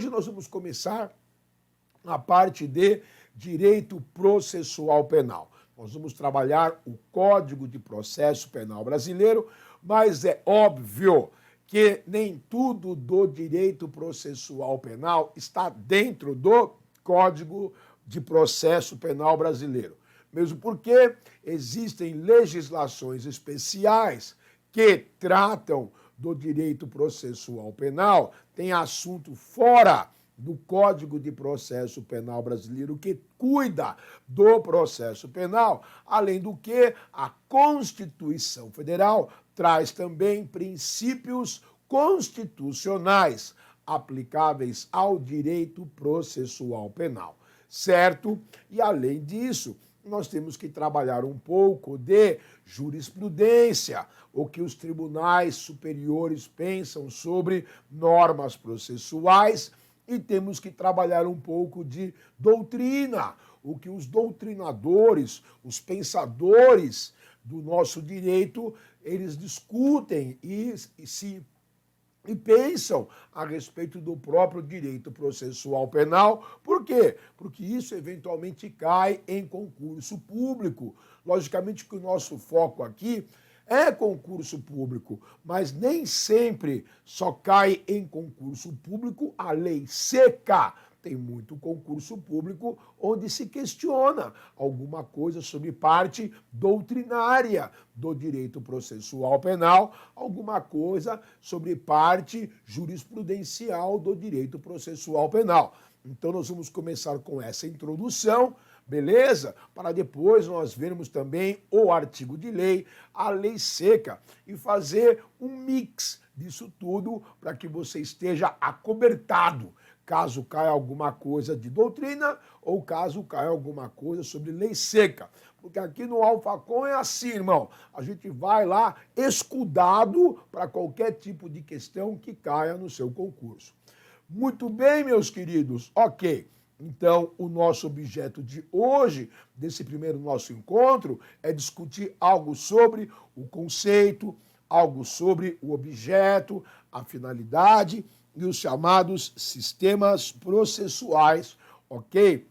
hoje nós vamos começar a parte de direito processual penal. Nós vamos trabalhar o Código de Processo Penal brasileiro, mas é óbvio que nem tudo do direito processual penal está dentro do Código de Processo Penal brasileiro. Mesmo porque existem legislações especiais que tratam do direito processual penal, tem assunto fora do Código de Processo Penal brasileiro que cuida do processo penal, além do que a Constituição Federal traz também princípios constitucionais aplicáveis ao direito processual penal, certo? E além disso, nós temos que trabalhar um pouco de jurisprudência, o que os tribunais superiores pensam sobre normas processuais, e temos que trabalhar um pouco de doutrina, o que os doutrinadores, os pensadores do nosso direito, eles discutem e pensam a respeito do próprio direito processual penal. Por quê? Porque isso eventualmente cai em concurso público. Logicamente que o nosso foco aqui é concurso público, mas nem sempre só cai em concurso público a lei seca. Tem muito concurso público onde se questiona alguma coisa sobre parte doutrinária do direito processual penal, alguma coisa sobre parte jurisprudencial do direito processual penal. Então nós vamos começar com essa introdução, beleza? Para depois nós vermos também o artigo de lei, a lei seca, e fazer um mix disso tudo para que você esteja acobertado, caso caia alguma coisa de doutrina ou caso caia alguma coisa sobre lei seca. Porque aqui no Alfacom é assim, irmão, a gente vai lá escudado para qualquer tipo de questão que caia no seu concurso. Muito bem, meus queridos, ok. Então, o nosso objeto de hoje, desse primeiro nosso encontro, é discutir algo sobre o conceito, algo sobre o objeto, a finalidade e os chamados sistemas processuais, ok?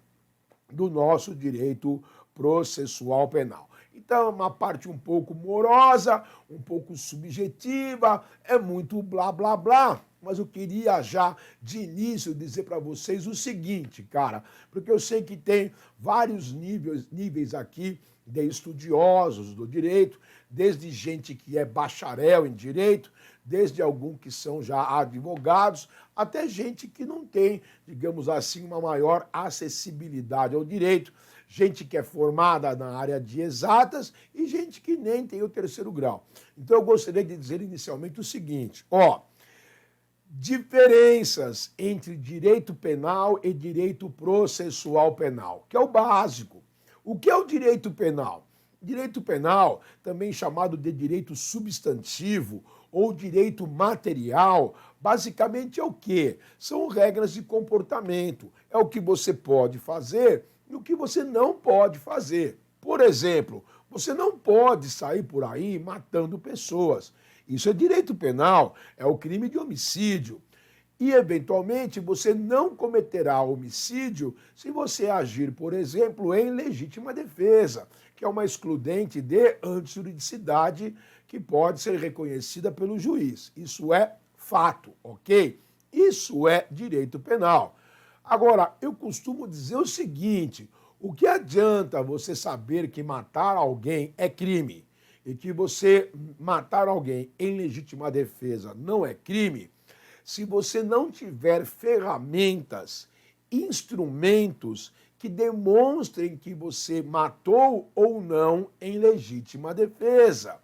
Do nosso direito processual penal. Então, é uma parte um pouco morosa, um pouco subjetiva, é muito blá, blá, blá. Mas eu queria já, de início, dizer para vocês o seguinte, cara, porque eu sei que tem vários níveis aqui de estudiosos do direito, desde gente que é bacharel em direito, desde alguns que são já advogados, até gente que não tem, digamos assim, uma maior acessibilidade ao direito, gente que é formada na área de exatas e gente que nem tem o terceiro grau. Então eu gostaria de dizer inicialmente o seguinte, diferenças entre direito penal e direito processual penal, que é o básico. O que é o direito penal? Direito penal, também chamado de direito substantivo ou direito material, basicamente é o quê? São regras de comportamento. É o que você pode fazer e o que você não pode fazer. Por exemplo, você não pode sair por aí matando pessoas. Isso é direito penal, é o crime de homicídio. E, eventualmente, você não cometerá homicídio se você agir, por exemplo, em legítima defesa, que é uma excludente de antijuridicidade que pode ser reconhecida pelo juiz. Isso é fato, ok? Isso é direito penal. Agora, eu costumo dizer o seguinte, o que adianta você saber que matar alguém é crime e que você matar alguém em legítima defesa não é crime, se você não tiver ferramentas, instrumentos que demonstrem que você matou ou não em legítima defesa.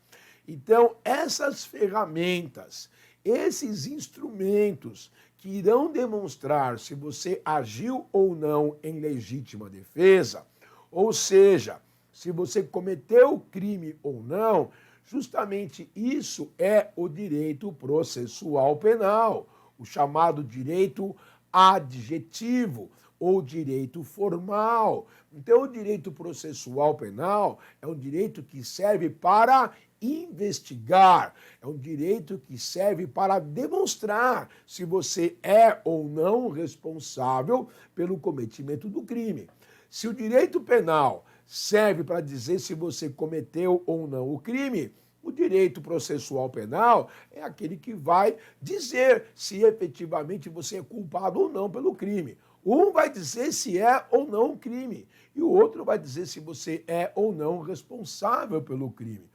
Então, essas ferramentas, esses instrumentos que irão demonstrar se você agiu ou não em legítima defesa, ou seja, se você cometeu crime ou não, justamente isso é o direito processual penal, o chamado direito adjetivo ou direito formal. Então, o direito processual penal é um direito que serve para investigar. É um direito que serve para demonstrar se você é ou não responsável pelo cometimento do crime. Se o direito penal serve para dizer se você cometeu ou não o crime, o direito processual penal é aquele que vai dizer se efetivamente você é culpado ou não pelo crime. Um vai dizer se é ou não um crime e o outro vai dizer se você é ou não responsável pelo crime.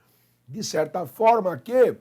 De certa forma que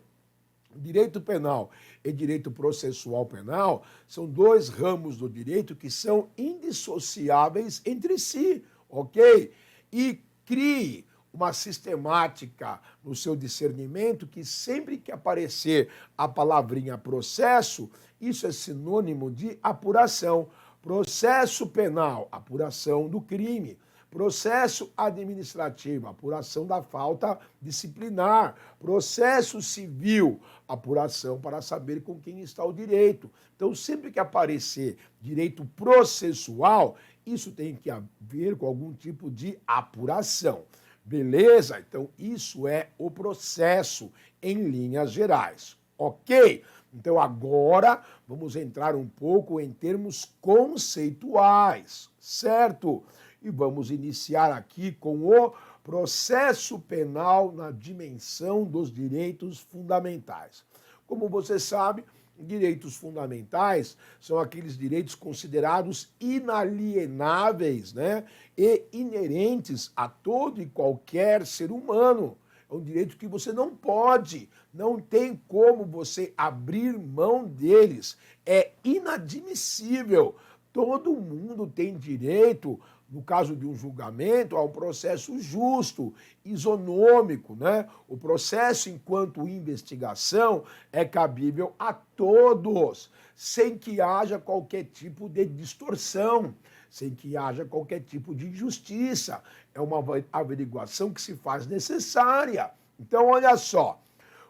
direito penal e direito processual penal são dois ramos do direito que são indissociáveis entre si, ok? E crie uma sistemática no seu discernimento que sempre que aparecer a palavrinha processo, isso é sinônimo de apuração. Processo penal, apuração do crime. Processo administrativo, apuração da falta disciplinar. Processo civil, apuração para saber com quem está o direito. Então, sempre que aparecer direito processual, isso tem que haver com algum tipo de apuração. Beleza? Então, isso é o processo em linhas gerais. Ok? Então, agora vamos entrar um pouco em termos conceituais, certo? E vamos iniciar aqui com o processo penal na dimensão dos direitos fundamentais. Como você sabe, direitos fundamentais são aqueles direitos considerados inalienáveis, né? E inerentes a todo e qualquer ser humano. É um direito que você não pode, não tem como você abrir mão deles. É inadmissível. Todo mundo tem direito, no caso de um julgamento, a um processo justo, isonômico, né? O processo, enquanto investigação, é cabível a todos, sem que haja qualquer tipo de distorção, sem que haja qualquer tipo de injustiça. É uma averiguação que se faz necessária. Então, olha só,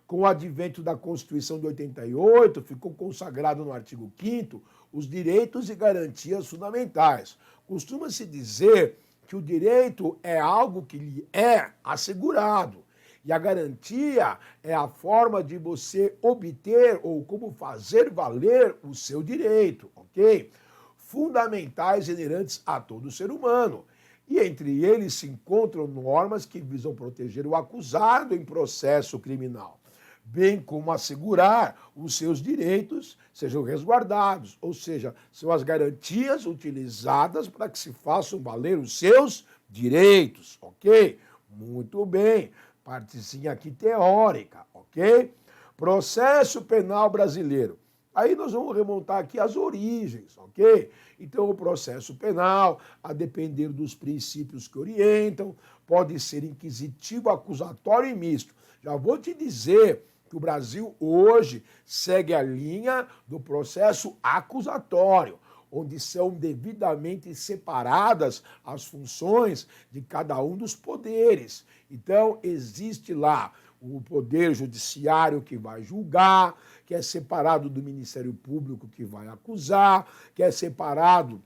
com o advento da Constituição de 88, ficou consagrado no artigo 5º os direitos e garantias fundamentais. Costuma-se dizer que o direito é algo que lhe é assegurado e a garantia é a forma de você obter ou como fazer valer o seu direito, ok? Fundamentais inerentes a todo ser humano. E entre eles se encontram normas que visam proteger o acusado em processo criminal, bem como assegurar os seus direitos sejam resguardados, ou seja, são as garantias utilizadas para que se façam valer os seus direitos, ok? Muito bem, partezinha aqui teórica, ok? Processo penal brasileiro. Aí nós vamos remontar aqui as origens, ok? Então, o processo penal, a depender dos princípios que orientam, pode ser inquisitivo, acusatório e misto. Já vou te dizer que o Brasil hoje segue a linha do processo acusatório, onde são devidamente separadas as funções de cada um dos poderes. Então, existe lá o poder judiciário que vai julgar, que é separado do Ministério Público que vai acusar, que é separado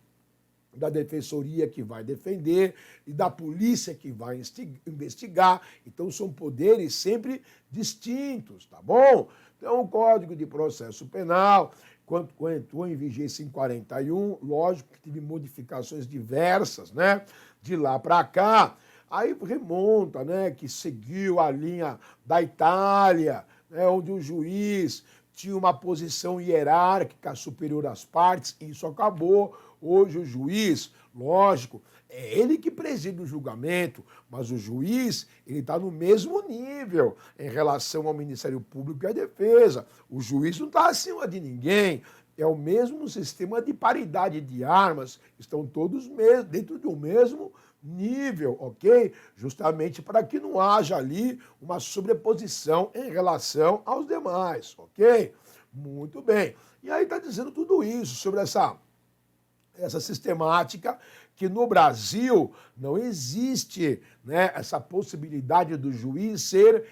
da defensoria que vai defender e da polícia que vai investigar. Então, são poderes sempre distintos, tá bom? Então, o Código de Processo Penal, quando entrou em vigência em 41, lógico que teve modificações diversas, né? De lá para cá, aí remonta, né? Que seguiu a linha da Itália, né? Onde o juiz tinha uma posição hierárquica superior às partes, e isso acabou. Hoje o juiz, lógico, é ele que preside o julgamento, mas o juiz, ele está no mesmo nível em relação ao Ministério Público e à defesa. O juiz não está acima de ninguém, é o mesmo sistema de paridade de armas, estão todos dentro de um mesmo nível, ok? Justamente para que não haja ali uma sobreposição em relação aos demais, ok? Muito bem. E aí está dizendo tudo isso sobre essa sistemática que no Brasil não existe, né, essa possibilidade do juiz ser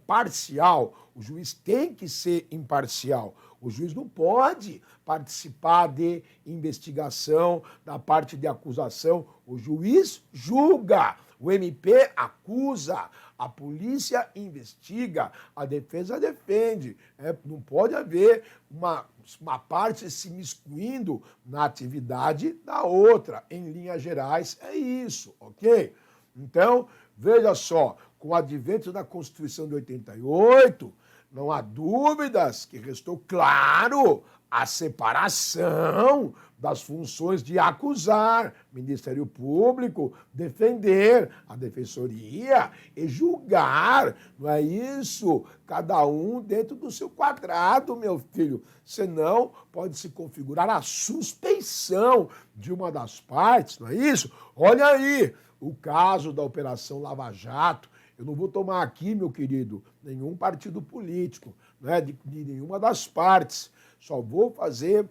parcial. O juiz tem que ser imparcial. O juiz não pode participar de investigação, da parte de acusação. O juiz julga, o MP acusa, A polícia investiga, a defesa defende. Não pode haver uma parte se miscuindo na atividade da outra. Em linhas gerais, é isso, ok? Então, veja só, com o advento da Constituição de 88, não há dúvidas que restou claro a separação das funções de acusar, Ministério Público, defender, a Defensoria e julgar. Não é isso? Cada um dentro do seu quadrado, meu filho. Senão, pode se configurar a suspeição de uma das partes, não é isso? Olha aí, o caso da Operação Lava Jato. Eu não vou tomar aqui, meu querido, nenhum partido político, né, de nenhuma das partes. Só vou fazer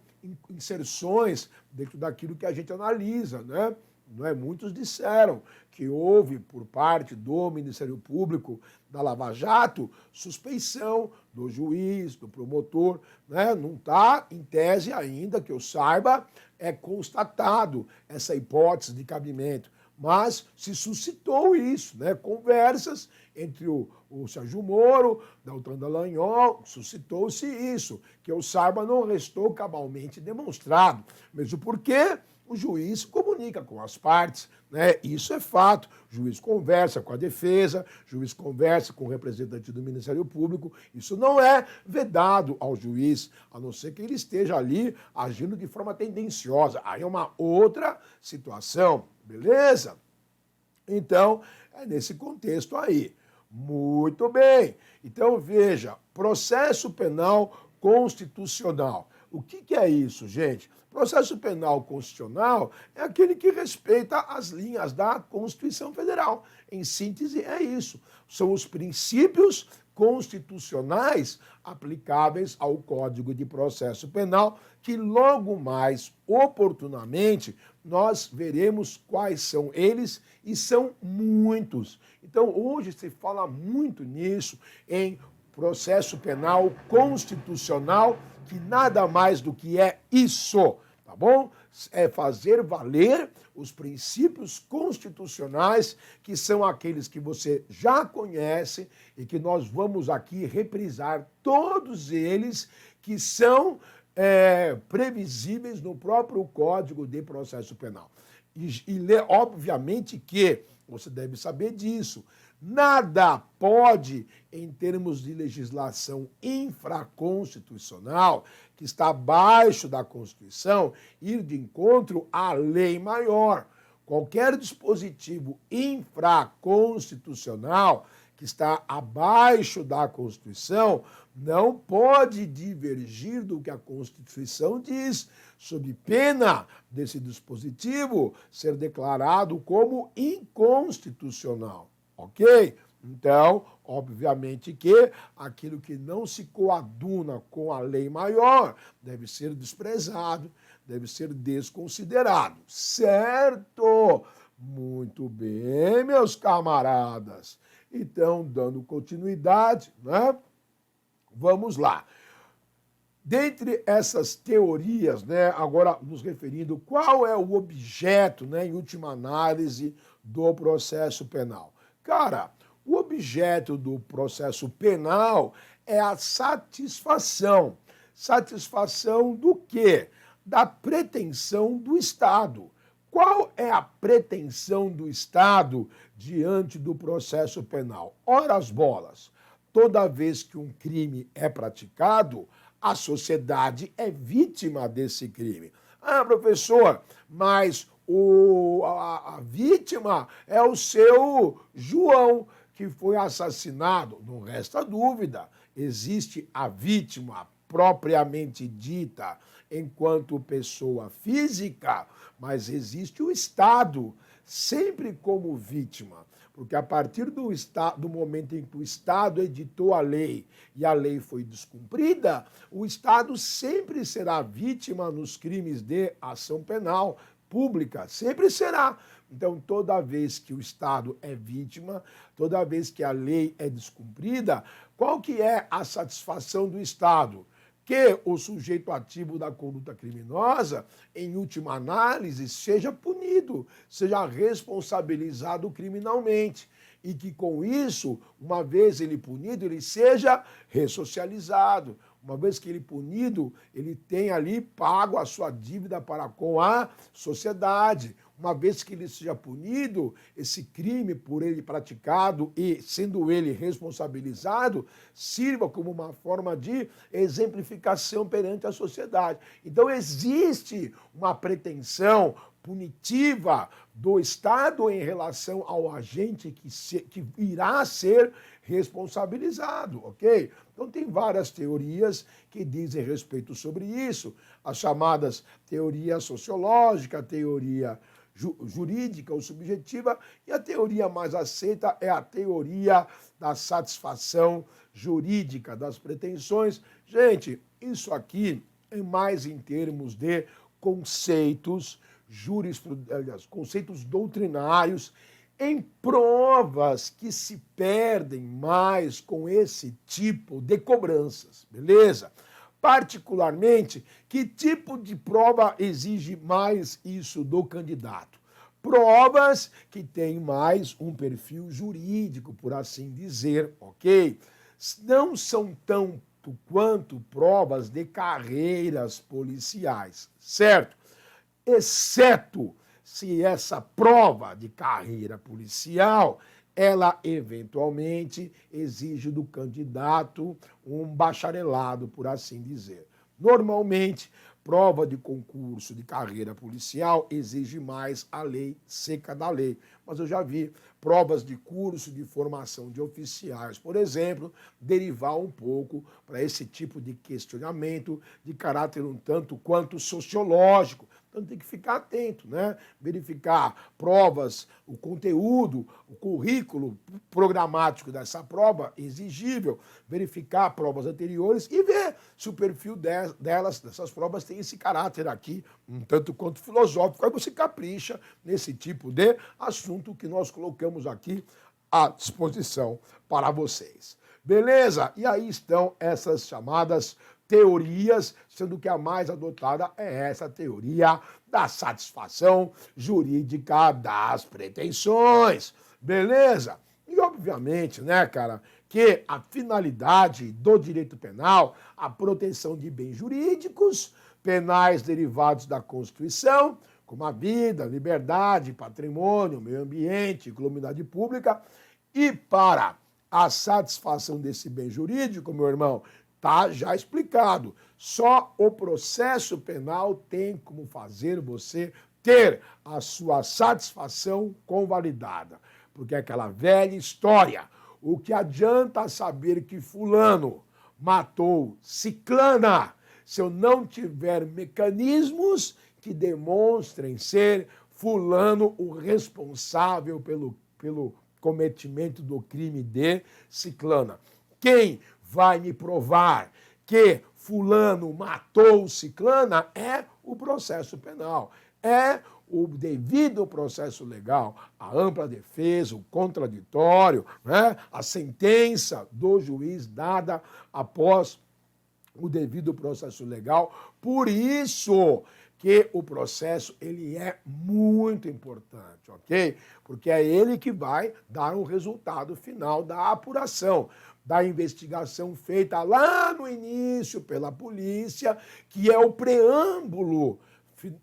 inserções dentro daquilo que a gente analisa, né? Não é? Muitos disseram que houve, por parte do Ministério Público da Lava Jato, suspeição do juiz, do promotor, né? Não está, em tese ainda, que eu saiba, é constatado essa hipótese de cabimento. Mas se suscitou isso, né? Conversas entre o Sérgio Moro, Deltan Dallagnol, suscitou-se isso, que eu saiba não restou cabalmente demonstrado. Mesmo porque o juiz comunica com as partes, né? Isso é fato. O juiz conversa com a defesa, o juiz conversa com o representante do Ministério Público. Isso não é vedado ao juiz, a não ser que ele esteja ali agindo de forma tendenciosa. Aí é uma outra situação, beleza? Então, é nesse contexto aí. Muito bem. Então, veja, processo penal constitucional. O que é isso, gente? Processo penal constitucional é aquele que respeita as linhas da Constituição Federal. Em síntese, é isso. São os princípios constitucionais aplicáveis ao Código de Processo Penal, que logo mais oportunamente nós veremos quais são eles, e são muitos. Então, hoje se fala muito nisso, em processo penal constitucional, que nada mais do que é isso, tá bom? É fazer valer os princípios constitucionais, que são aqueles que você já conhece e que nós vamos aqui reprisar todos eles, que são previsíveis no próprio Código de Processo Penal. Obviamente que você deve saber disso. Nada pode, em termos de legislação infraconstitucional, que está abaixo da Constituição, ir de encontro à lei maior. Qualquer dispositivo infraconstitucional que está abaixo da Constituição não pode divergir do que a Constituição diz, sob pena desse dispositivo ser declarado como inconstitucional. Ok? Então, obviamente que aquilo que não se coaduna com a lei maior deve ser desprezado, deve ser desconsiderado. Certo? Muito bem, meus camaradas. Então, dando continuidade, né? Vamos lá. Dentre essas teorias, né, agora nos referindo qual é o objeto, né, em última análise, do processo penal. Cara, o objeto do processo penal é a satisfação. Satisfação do quê? Da pretensão do Estado. Qual é a pretensão do Estado diante do processo penal? Ora as bolas. Toda vez que um crime é praticado, a sociedade é vítima desse crime. Ah, professor, mas a vítima é o seu João, que foi assassinado. Não resta dúvida. Existe a vítima propriamente dita enquanto pessoa física, mas existe o Estado sempre como vítima. Porque a partir do momento em que o Estado editou a lei e a lei foi descumprida, o Estado sempre será vítima nos crimes de ação penal pública, sempre será. Então, toda vez que o Estado é vítima, toda vez que a lei é descumprida, qual que é a satisfação do Estado? que o sujeito ativo da conduta criminosa, em última análise, seja punido, seja responsabilizado criminalmente. E que com isso, uma vez ele punido, ele seja ressocializado. Uma vez que ele punido, ele tem ali pago a sua dívida para com a sociedade. Uma vez que ele seja punido, esse crime por ele praticado e sendo ele responsabilizado, sirva como uma forma de exemplificação perante a sociedade. Então existe uma pretensão punitiva do Estado em relação ao agente que irá ser responsabilizado, ok? Então tem várias teorias que dizem respeito sobre isso, as chamadas teoria sociológica, teoria jurídica ou subjetiva, e a teoria mais aceita é a teoria da satisfação jurídica das pretensões. Gente, isso aqui é mais em termos de conceitos conceitos doutrinários em provas que se perdem mais com esse tipo de cobranças, beleza? Particularmente, que tipo de prova exige mais isso do candidato? Provas que têm mais um perfil jurídico, por assim dizer, ok? Não são tanto quanto provas de carreiras policiais, certo? Exceto se essa prova de carreira policial, ela eventualmente exige do candidato um bacharelado, por assim dizer. Normalmente, prova de concurso de carreira policial exige mais a lei seca da lei. Mas eu já vi provas de curso de formação de oficiais, por exemplo, derivar um pouco para esse tipo de questionamento de caráter um tanto quanto sociológico. Então tem que ficar atento, né? Verificar provas, o conteúdo, o currículo programático dessa prova exigível, verificar provas anteriores e ver se o perfil dessas provas tem esse caráter aqui, um tanto quanto filosófico. Aí você capricha nesse tipo de assunto que nós colocamos aqui à disposição para vocês. Beleza? E aí estão essas chamadas teorias, sendo que a mais adotada é essa teoria da satisfação jurídica das pretensões. Beleza? E obviamente, né, cara, que a finalidade do direito penal, a proteção de bens jurídicos, penais derivados da Constituição, como a vida, liberdade, patrimônio, meio ambiente, calamidade pública, e para a satisfação desse bem jurídico, meu irmão, tá já explicado. Só o processo penal tem como fazer você ter a sua satisfação convalidada. Porque é aquela velha história. O que adianta saber que fulano matou ciclana se eu não tiver mecanismos que demonstrem ser fulano o responsável pelo cometimento do crime de ciclana? Quem vai me provar que fulano matou ciclana é o processo penal, é o devido processo legal, a ampla defesa, o contraditório, né? A sentença do juiz dada após o devido processo legal. Por isso que o processo ele é muito importante, ok? Porque é ele que vai dar o resultado final da apuração, da investigação feita lá no início pela polícia, que é o preâmbulo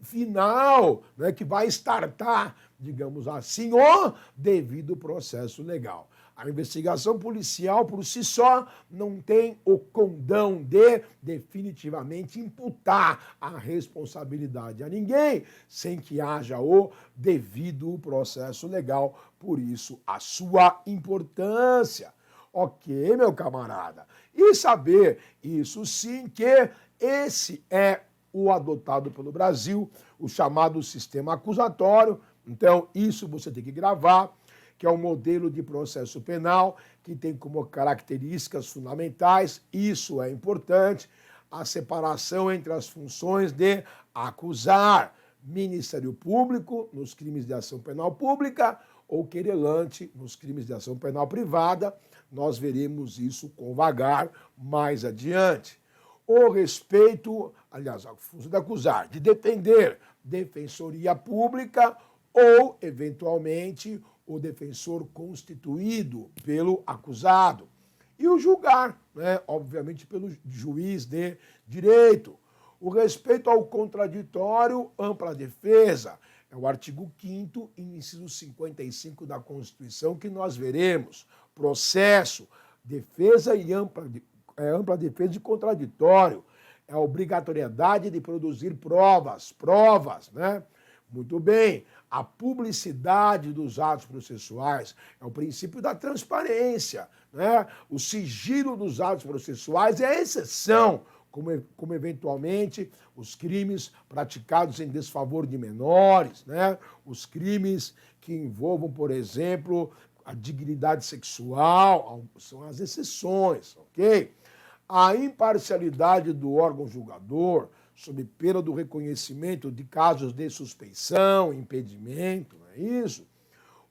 final, né, que vai startar, digamos assim, o devido processo legal. A investigação policial, por si só, não tem o condão de definitivamente imputar a responsabilidade a ninguém, sem que haja o devido processo legal. Por isso, a sua importância. Ok, meu camarada? E saber, isso sim, que esse é o adotado pelo Brasil, o chamado sistema acusatório. Então, isso você tem que gravar, que é um modelo de processo penal que tem como características fundamentais, isso é importante, a separação entre as funções de acusar, Ministério Público nos crimes de ação penal pública ou querelante nos crimes de ação penal privada. Nós veremos isso com vagar mais adiante. o respeito, aliás, a função de acusar, de defender, defensoria pública ou, eventualmente, o defensor constituído pelo acusado. E o julgar, né, obviamente, pelo juiz de direito. O respeito ao contraditório, ampla defesa. É o artigo 5º, inciso 55 da Constituição, que nós veremos. Processo, defesa e ampla defesa de contraditório. É a obrigatoriedade de produzir provas, né? Muito bem. A publicidade dos atos processuais é o princípio da transparência, né? O sigilo dos atos processuais é a exceção, como eventualmente os crimes praticados em desfavor de menores, né? Os crimes que envolvam, por exemplo, a dignidade sexual, são as exceções, ok? A imparcialidade do órgão julgador, sob pena do reconhecimento de casos de suspeição, impedimento, não é isso?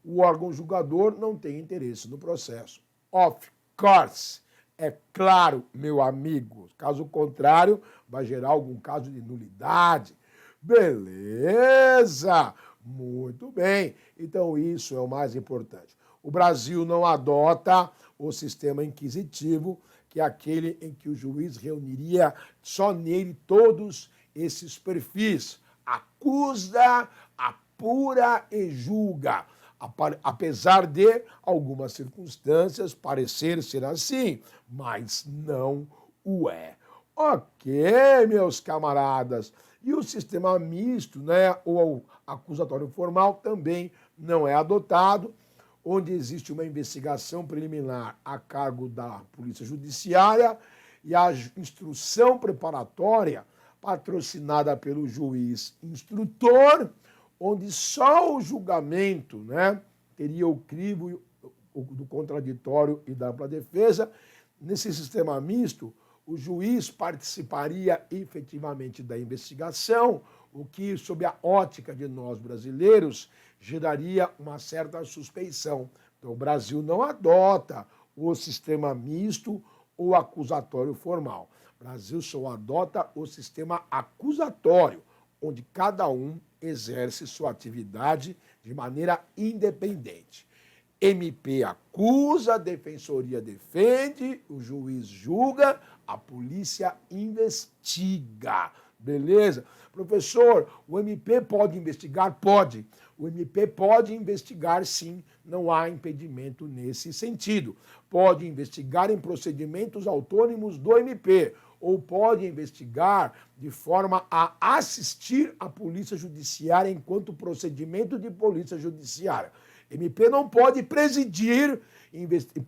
O órgão julgador não tem interesse no processo. Of course. É claro, meu amigo. Caso contrário, vai gerar algum caso de nulidade. Beleza! Muito bem. Então, isso é o mais importante. O Brasil não adota o sistema inquisitivo, que é aquele em que o juiz reuniria só nele todos esses perfis. Acusa, apura e julga. Apesar de algumas circunstâncias parecer ser assim, mas não o é. Ok, meus camaradas. E o sistema misto, né, ou acusatório formal, também não é adotado, onde existe uma investigação preliminar a cargo da Polícia Judiciária e a instrução preparatória patrocinada pelo juiz instrutor, onde só o julgamento, né, teria o crivo do contraditório e da ampla defesa. Nesse sistema misto, o juiz participaria efetivamente da investigação, o que, sob a ótica de nós brasileiros, geraria uma certa suspeição. Então, o Brasil não adota o sistema misto ou acusatório formal. O Brasil só adota o sistema acusatório, onde cada um exerce sua atividade de maneira independente. MP acusa, a defensoria defende, o juiz julga, a polícia investiga. Beleza? Professor, o MP pode investigar? Pode. O MP pode investigar, sim, não há impedimento nesse sentido. Pode investigar em procedimentos autônomos do MP, ou pode investigar de forma a assistir a polícia judiciária enquanto procedimento de polícia judiciária. MP não pode presidir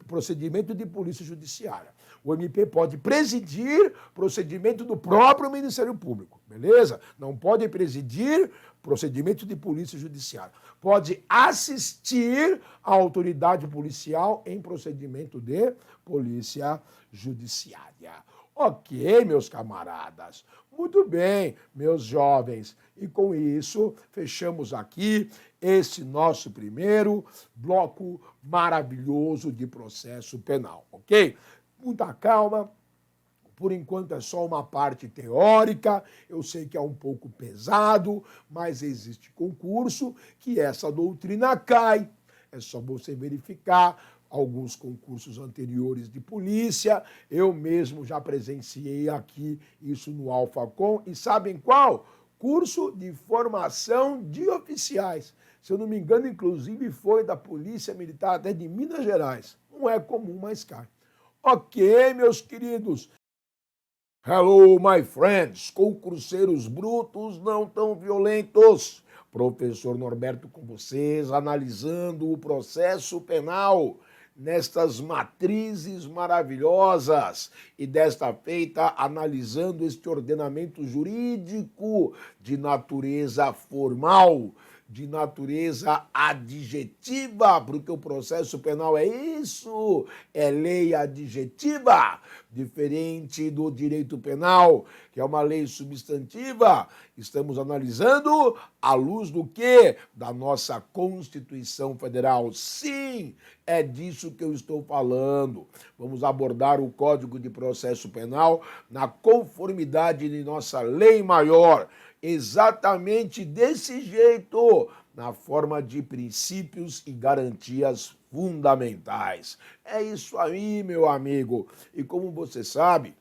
procedimento de polícia judiciária. O MP pode presidir procedimento do próprio Ministério Público, beleza? Não pode presidir procedimento de polícia judiciária. Pode assistir a autoridade policial em procedimento de polícia judiciária. Ok, meus camaradas. Muito bem, meus jovens. E com isso, fechamos aqui esse nosso primeiro bloco maravilhoso de processo penal, ok? Muita calma. Por enquanto é só uma parte teórica, eu sei que é um pouco pesado, mas existe concurso que essa doutrina cai. É só você verificar alguns concursos anteriores de polícia, eu mesmo já presenciei aqui isso no Alfacom, e sabem qual? Curso de formação de oficiais. Se eu não me engano, inclusive foi da Polícia Militar até de Minas Gerais. Não é comum, mas cai. Ok, meus queridos. Hello, my friends. Concurseiros brutos não tão violentos. Professor Norberto com vocês, analisando o processo penal nestas matrizes maravilhosas e desta feita analisando este ordenamento jurídico de natureza formal, de natureza adjetiva, porque o processo penal é isso, é lei adjetiva, diferente do direito penal, que é uma lei substantiva. Estamos analisando à luz do quê? Da nossa Constituição Federal. Sim, é disso que eu estou falando. Vamos abordar o Código de Processo Penal na conformidade de nossa lei maior, exatamente desse jeito, na forma de princípios e garantias fundamentais. É isso aí, meu amigo. E como você sabe,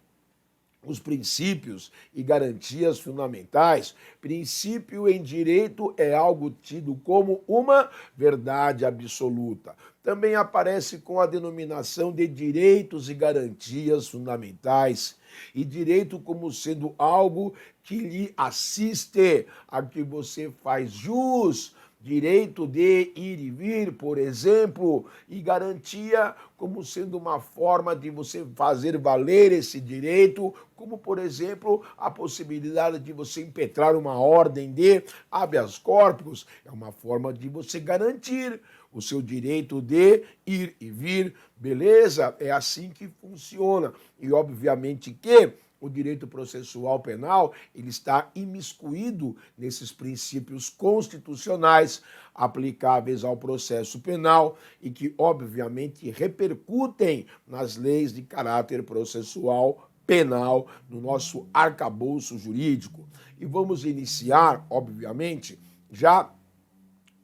os princípios e garantias fundamentais, princípio em direito é algo tido como uma verdade absoluta. Também aparece com a denominação de direitos e garantias fundamentais, e direito como sendo algo que lhe assiste a que você faz jus, direito de ir e vir, por exemplo, e garantia como sendo uma forma de você fazer valer esse direito, como, por exemplo, a possibilidade de você impetrar uma ordem de habeas corpus, é uma forma de você garantir o seu direito de ir e vir, beleza? É assim que funciona. E, obviamente, que o direito processual penal ele está imiscuído nesses princípios constitucionais aplicáveis ao processo penal e que, obviamente, repercutem nas leis de caráter processual penal no nosso arcabouço jurídico. E vamos iniciar, obviamente, já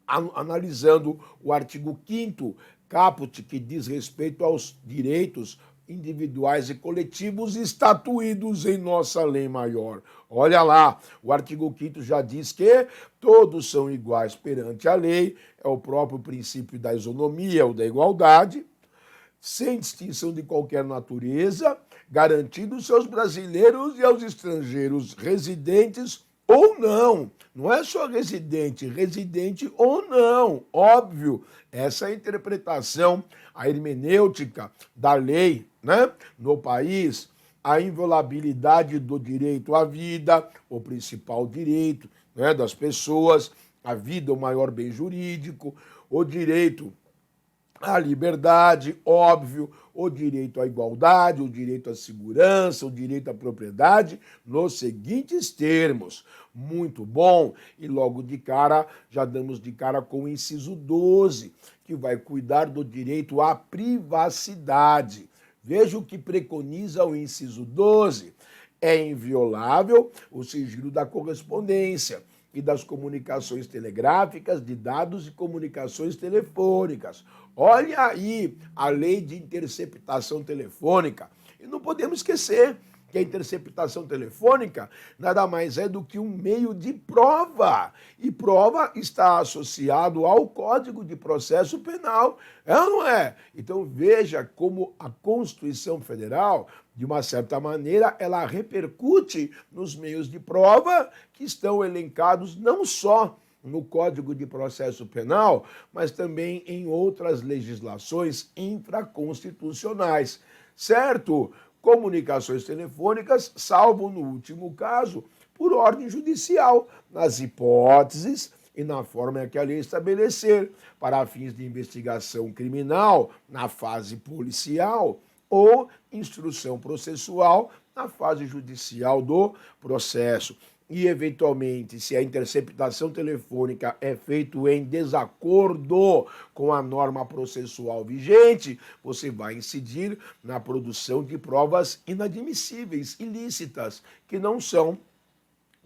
analisando o artigo 5º caput, que diz respeito aos direitos individuais e coletivos estatuídos em nossa lei maior. Olha lá, o artigo 5º já diz que todos são iguais perante a lei, é o próprio princípio da isonomia ou da igualdade, sem distinção de qualquer natureza, garantindo aos brasileiros e aos estrangeiros residentes ou não. Não é só residente, residente ou não. Óbvio, essa é a interpretação, a hermenêutica da lei, né, no país, a inviolabilidade do direito à vida, o principal direito, né, das pessoas, a vida, o maior bem jurídico, o direito à liberdade, óbvio, o direito à igualdade, o direito à segurança, o direito à propriedade, nos seguintes termos. Muito bom. E logo de cara, já damos de cara com o inciso 12, que vai cuidar do direito à privacidade. Veja o que preconiza o inciso 12. É inviolável o sigilo da correspondência e das comunicações telegráficas, de dados e comunicações telefônicas. Olha aí a lei de interceptação telefônica. E não podemos esquecer que a interceptação telefônica nada mais é do que um meio de prova. E prova está associado ao Código de Processo Penal. É ou não é? Então veja como a Constituição Federal, de uma certa maneira, ela repercute nos meios de prova que estão elencados não só no Código de Processo Penal, mas também em outras legislações infraconstitucionais. Certo? Comunicações telefônicas, salvo no último caso, por ordem judicial, nas hipóteses e na forma que a lei estabelecer, para fins de investigação criminal na fase policial ou instrução processual na fase judicial do processo. E, eventualmente, se a interceptação telefônica é feita em desacordo com a norma processual vigente, você vai incidir na produção de provas inadmissíveis, ilícitas, que não são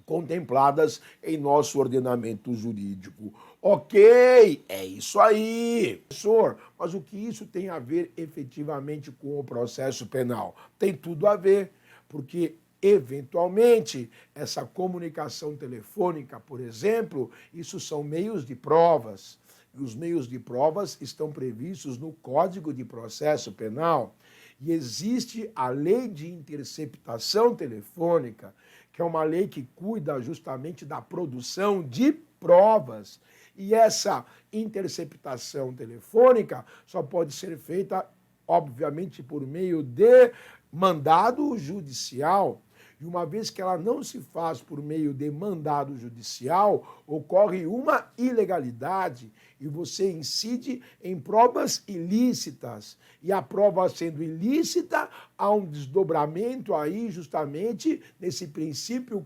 contempladas em nosso ordenamento jurídico. Ok, é isso aí. Professor, mas o que isso tem a ver efetivamente com o processo penal? Tem tudo a ver, porque eventualmente, essa comunicação telefônica, por exemplo, isso são meios de provas. E os meios de provas estão previstos no Código de Processo Penal. E existe a lei de interceptação telefônica, que é uma lei que cuida justamente da produção de provas. E essa interceptação telefônica só pode ser feita, obviamente, por meio de mandado judicial. E uma vez que ela não se faz por meio de mandado judicial, ocorre uma ilegalidade e você incide em provas ilícitas. E a prova sendo ilícita, há um desdobramento aí justamente nesse princípio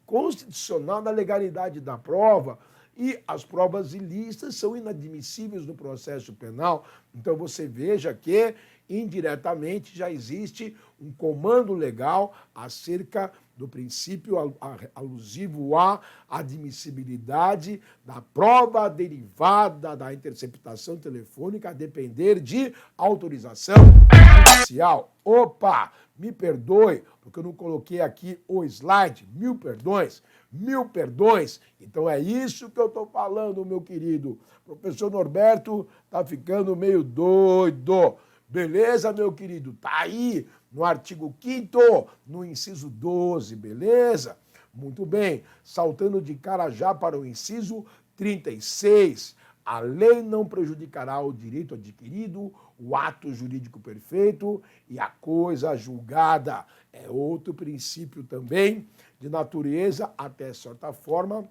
constitucional da legalidade da prova. E as provas ilícitas são inadmissíveis no processo penal. Então você veja que, indiretamente, já existe um comando legal acerca do princípio alusivo à admissibilidade da prova derivada da interceptação telefônica a depender de autorização judicial. Opa, me perdoe, porque eu não coloquei aqui o slide. Mil perdões. Mil perdões. Então é isso que eu estou falando, meu querido. Professor Norberto tá ficando meio doido. Beleza, meu querido? Tá aí no artigo 5º, no inciso 12, beleza? Muito bem. Saltando de cara já para o inciso 36. A lei não prejudicará o direito adquirido, o ato jurídico perfeito e a coisa julgada. É outro princípio também de natureza, até certa forma,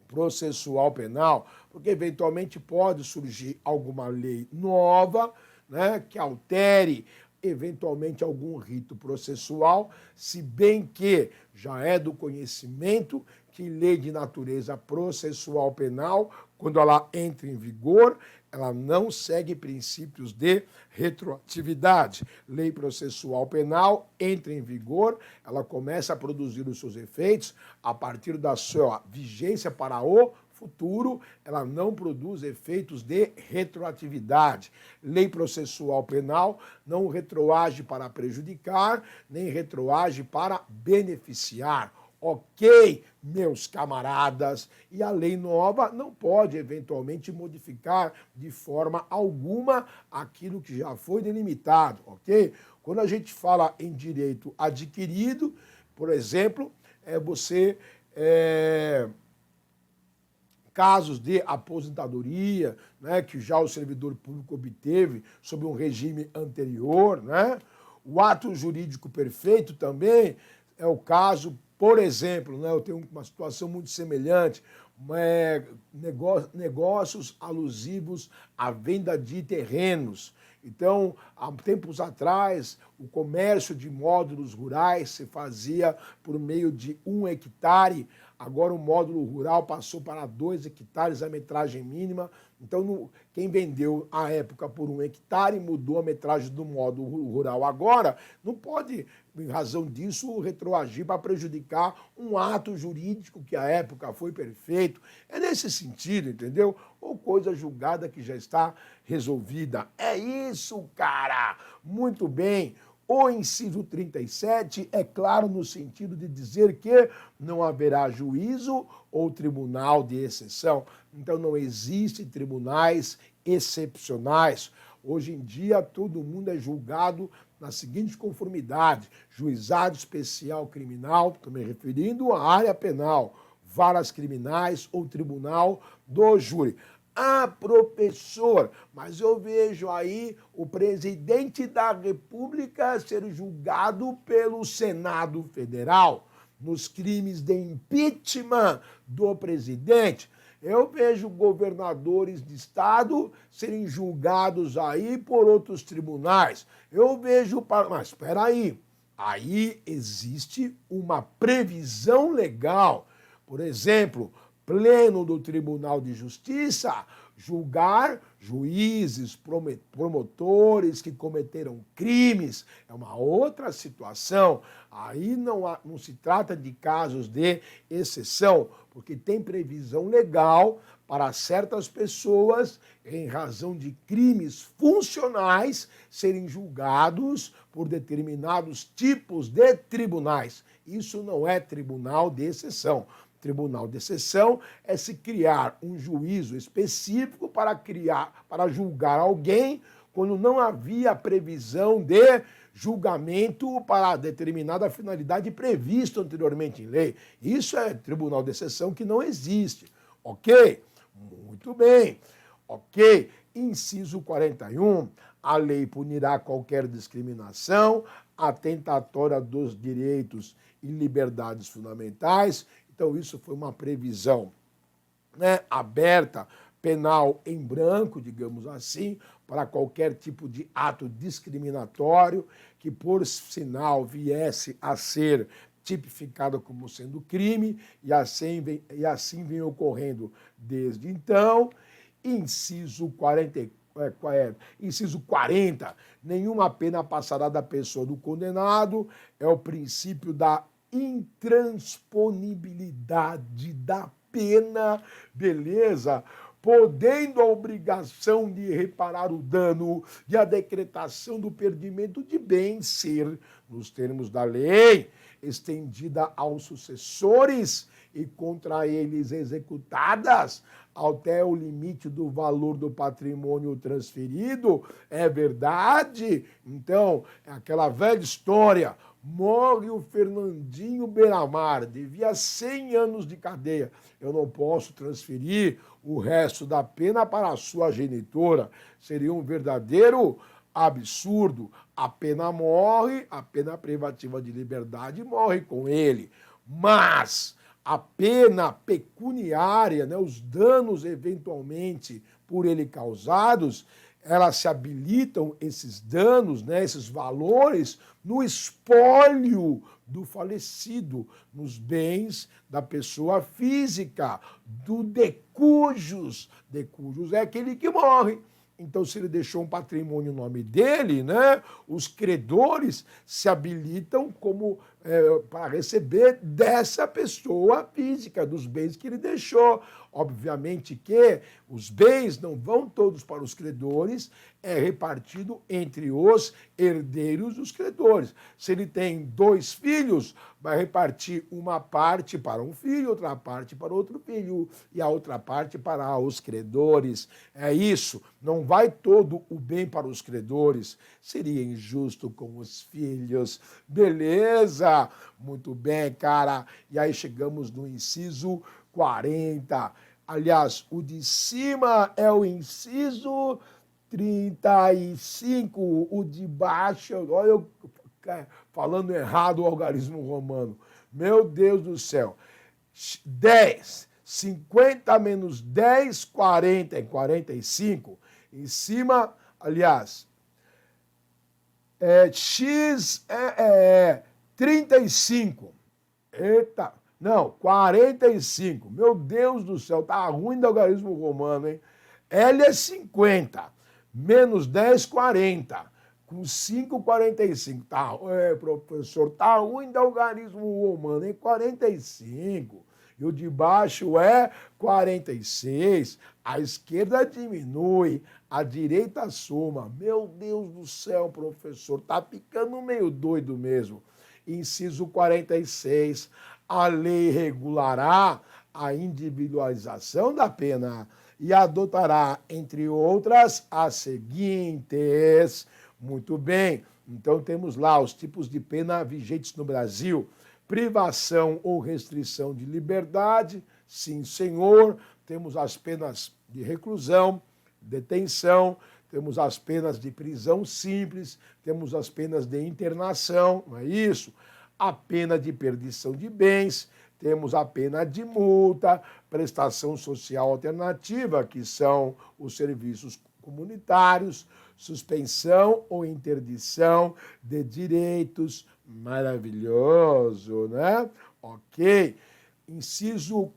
processual penal, porque eventualmente pode surgir alguma lei nova, né, que altere eventualmente algum rito processual, se bem que já é do conhecimento que lei de natureza processual penal, quando ela entra em vigor, ela não segue princípios de retroatividade. Lei processual penal entra em vigor, ela começa a produzir os seus efeitos a partir da sua vigência para o futuro, ela não produz efeitos de retroatividade. Lei processual penal não retroage para prejudicar, nem retroage para beneficiar. Ok, meus camaradas, e a lei nova não pode eventualmente modificar de forma alguma aquilo que já foi delimitado, ok? Quando a gente fala em direito adquirido, por exemplo, casos de aposentadoria, né, que já o servidor público obteve sob um regime anterior, né? O ato jurídico perfeito também é o caso, por exemplo, né, eu tenho uma situação muito semelhante, negócios alusivos à venda de terrenos. Então, há tempos atrás, o comércio de módulos rurais se fazia por meio de 1 hectare. Agora o módulo rural passou para 2 hectares a metragem mínima. Então, quem vendeu à época por 1 hectare mudou a metragem do módulo rural agora, não pode, em razão disso, retroagir para prejudicar um ato jurídico que à época foi perfeito. É nesse sentido, entendeu? Ou coisa julgada que já está resolvida. É isso, cara! Muito bem. O inciso 37 é claro no sentido de dizer que não haverá juízo ou tribunal de exceção. Então não existem tribunais excepcionais. Hoje em dia todo mundo é julgado na seguinte conformidade: juizado especial criminal, estou me referindo à área penal, varas criminais ou tribunal do júri. Ah, professor, mas eu vejo aí o presidente da República ser julgado pelo Senado Federal nos crimes de impeachment do presidente. Eu vejo governadores de estado serem julgados aí por outros tribunais. Eu vejo... Mas espera aí existe uma previsão legal. Por exemplo, Pleno do Tribunal de Justiça julgar juízes, promotores que cometeram crimes. É uma outra situação. Aí não se trata de casos de exceção, porque tem previsão legal para certas pessoas, em razão de crimes funcionais, serem julgados por determinados tipos de tribunais. Isso não é tribunal de exceção. Tribunal de exceção é se criar um juízo específico para julgar alguém quando não havia previsão de julgamento para determinada finalidade prevista anteriormente em lei. Isso é tribunal de exceção que não existe. Ok? Muito bem. Ok. Inciso 41. A lei punirá qualquer discriminação atentatória dos direitos e liberdades fundamentais. Então, isso foi uma previsão, né, aberta, penal em branco, digamos assim, para qualquer tipo de ato discriminatório que, por sinal, viesse a ser tipificado como sendo crime, e assim vem ocorrendo desde então. Inciso 40, nenhuma pena passará da pessoa do condenado, é o princípio da intransponibilidade da pena, beleza? Podendo a obrigação de reparar o dano e a decretação do perdimento de bens ser, nos termos da lei, estendida aos sucessores e contra eles executadas até o limite do valor do patrimônio transferido. É verdade? Então, é aquela velha história. Morre o Fernandinho Beiramar, devia 100 anos de cadeia. Eu não posso transferir o resto da pena para a sua genitora. Seria um verdadeiro absurdo. A pena morre, a pena privativa de liberdade morre com ele. Mas a pena pecuniária, né, os danos eventualmente por ele causados, elas se habilitam, esses danos, né, esses valores, no espólio do falecido, nos bens da pessoa física, do decujus. Decujus é aquele que morre. Então, se ele deixou um patrimônio no nome dele, né, os credores se habilitam como para receber dessa pessoa física, dos bens que ele deixou. Obviamente que os bens não vão todos para os credores, é repartido entre os herdeiros dos credores. Se ele tem 2 filhos, vai repartir uma parte para um filho, outra parte para outro filho e a outra parte para os credores. É isso, não vai todo o bem para os credores, seria injusto com os filhos. Beleza? Muito bem, cara. E aí chegamos no inciso 40. Aliás, o de cima é o inciso 35, o de baixo, olha eu falando errado o algarismo romano. Meu Deus do céu. 10, 50 menos 10, 40 é 45. Em cima, aliás, X é 35. Eita, não, 45. Meu Deus do céu, tá ruim do algarismo romano, hein? L é 50, menos 10, 40. Com 5, 45. Tá, professor, tá ruim do algarismo romano, hein? 45. E o de baixo é 46. A esquerda diminui, a direita soma. Meu Deus do céu, professor, tá ficando meio doido mesmo. Inciso 46. A lei regulará a individualização da pena e adotará, entre outras, as seguintes. Muito bem, então temos lá os tipos de pena vigentes no Brasil. Privação ou restrição de liberdade, sim, senhor. Temos as penas de reclusão, detenção, temos as penas de prisão simples, temos as penas de internação, não é isso? A pena de perdição de bens, temos a pena de multa, prestação social alternativa, que são os serviços comunitários, suspensão ou interdição de direitos. Maravilhoso, né? Ok. Inciso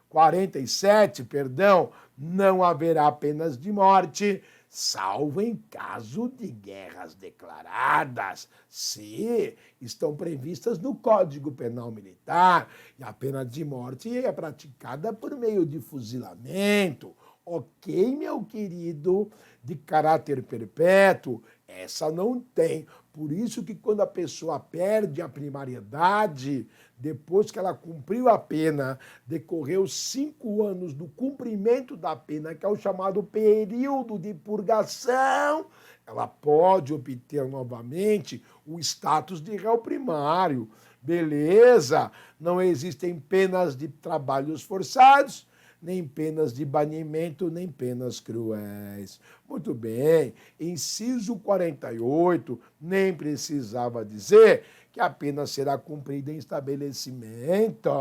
47, perdão, não haverá penas de morte, salvo em caso de guerras declaradas, se estão previstas no Código Penal Militar, e a pena de morte é praticada por meio de fuzilamento. Ok, meu querido, de caráter perpétuo, essa não tem. Por isso que quando a pessoa perde a primariedade, depois que ela cumpriu a pena, decorreu 5 anos do cumprimento da pena, que é o chamado período de purgação, ela pode obter novamente o status de réu primário. Beleza? Não existem penas de trabalhos forçados, nem penas de banimento, nem penas cruéis. Muito bem, inciso 48, nem precisava dizer que a pena será cumprida em estabelecimentos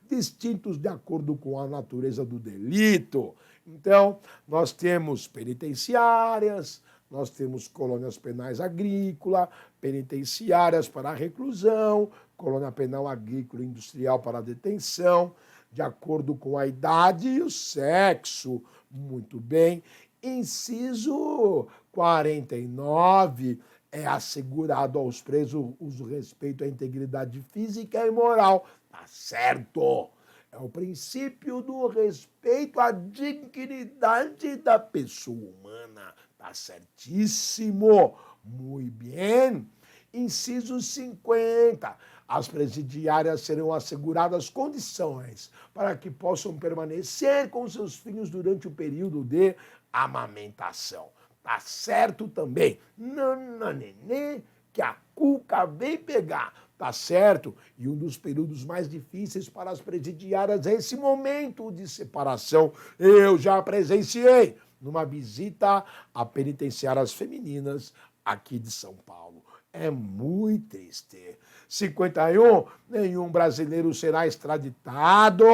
distintos de acordo com a natureza do delito. Então, nós temos penitenciárias, nós temos colônias penais agrícola, penitenciárias para a reclusão, colônia penal agrícola e industrial para a detenção, de acordo com a idade e o sexo. Muito bem. Inciso 49, é assegurado aos presos o respeito à integridade física e moral. Tá certo! É o princípio do respeito à dignidade da pessoa humana. Tá certíssimo! Muito bem! Inciso 50. As presidiárias serão asseguradas condições para que possam permanecer com seus filhos durante o período de amamentação. Tá certo também? Nananenê, que a cuca vem pegar. Tá certo? E um dos períodos mais difíceis para as presidiárias é esse momento de separação. Eu já presenciei numa visita a penitenciárias femininas aqui de São Paulo. É muito triste. 51, nenhum brasileiro será extraditado,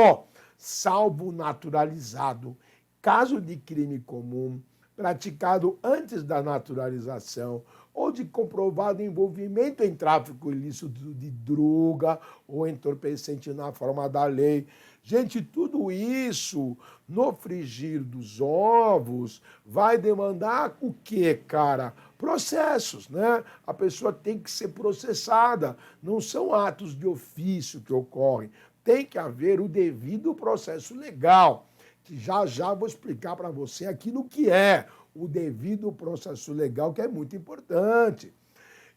salvo naturalizado. Caso de crime comum praticado antes da naturalização ou de comprovado envolvimento em tráfico ilícito de droga ou entorpecente na forma da lei. Gente, tudo isso, no frigir dos ovos, vai demandar o quê, cara? Processos, né? A pessoa tem que ser processada. Não são atos de ofício que ocorrem. Tem que haver o devido processo legal, que já já vou explicar para você aqui no que é o devido processo legal, que é muito importante.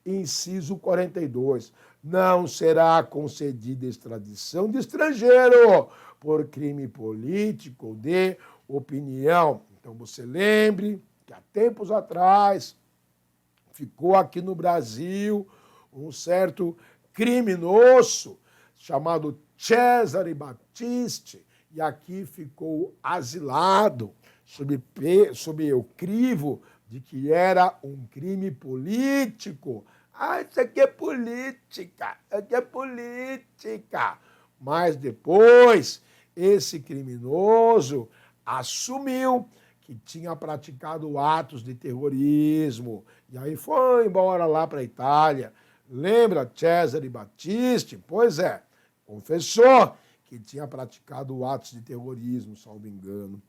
Inciso 42. Não será concedida extradição de estrangeiro por crime político ou de opinião. Então você lembre que há tempos atrás ficou aqui no Brasil um certo criminoso chamado Cesare Battisti, e aqui ficou asilado sob o crivo de que era um crime político. Ah, isso aqui é política, isso aqui é política. Mas depois, esse criminoso assumiu que tinha praticado atos de terrorismo. E aí foi embora lá para a Itália. Lembra Cesare Battisti? Pois é, confessou que tinha praticado atos de terrorismo, salvo engano.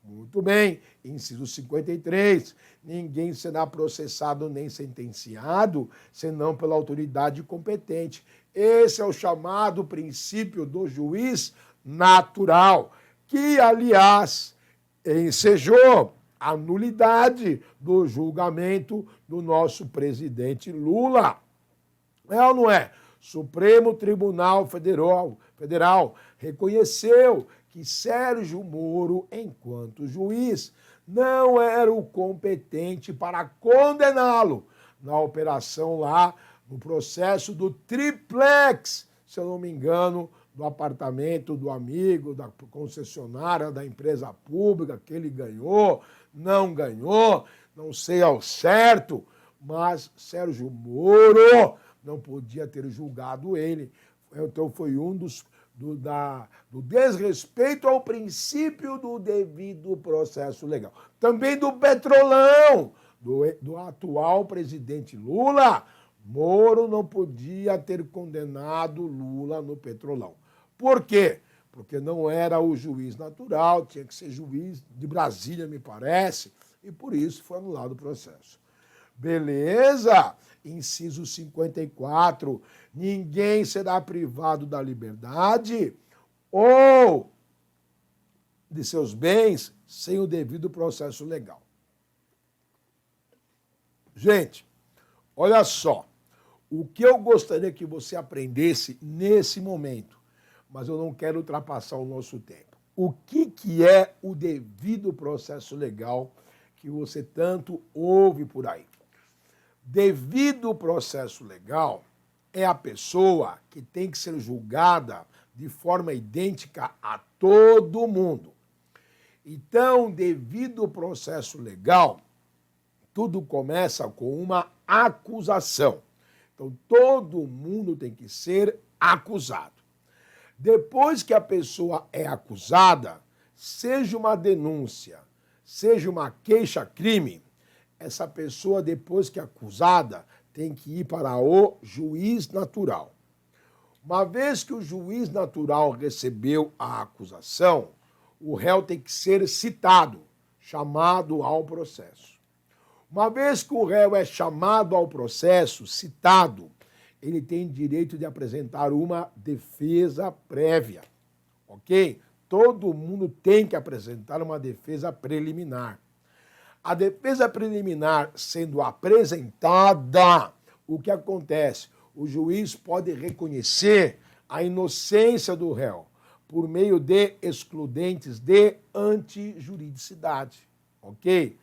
Muito bem, inciso 53, ninguém será processado nem sentenciado, senão pela autoridade competente. Esse é o chamado princípio do juiz natural, que, aliás, ensejou a nulidade do julgamento do nosso presidente Lula. É ou não é? Supremo Tribunal Federal reconheceu que Sérgio Moro, enquanto juiz, não era o competente para condená-lo na operação lá, no processo do triplex, se eu não me engano, do apartamento do amigo, da concessionária, da empresa pública, que ele ganhou, não ganhou, não sei ao certo, mas Sérgio Moro não podia ter julgado ele. Então foi um do desrespeito ao princípio do devido processo legal. Também do Petrolão, do atual presidente Lula. Moro não podia ter condenado Lula no Petrolão. Por quê? Porque não era o juiz natural, tinha que ser juiz de Brasília, me parece, e por isso foi anulado o processo. Beleza? Inciso 54. Ninguém será privado da liberdade ou de seus bens sem o devido processo legal. Gente, olha só. O que eu gostaria que você aprendesse nesse momento, mas eu não quero ultrapassar o nosso tempo. O que é o devido processo legal que você tanto ouve por aí? Devido processo legal é a pessoa que tem que ser julgada de forma idêntica a todo mundo. Então, devido ao processo legal, tudo começa com uma acusação. Então, todo mundo tem que ser acusado. Depois que a pessoa é acusada, seja uma denúncia, seja uma queixa-crime, essa pessoa, depois que é acusada, tem que ir para o juiz natural. Uma vez que o juiz natural recebeu a acusação, o réu tem que ser citado, chamado ao processo. Uma vez que o réu é chamado ao processo, citado, ele tem direito de apresentar uma defesa prévia, ok? Todo mundo tem que apresentar uma defesa preliminar. A defesa preliminar sendo apresentada, o que acontece? O juiz pode reconhecer a inocência do réu por meio de excludentes de antijuridicidade, ok?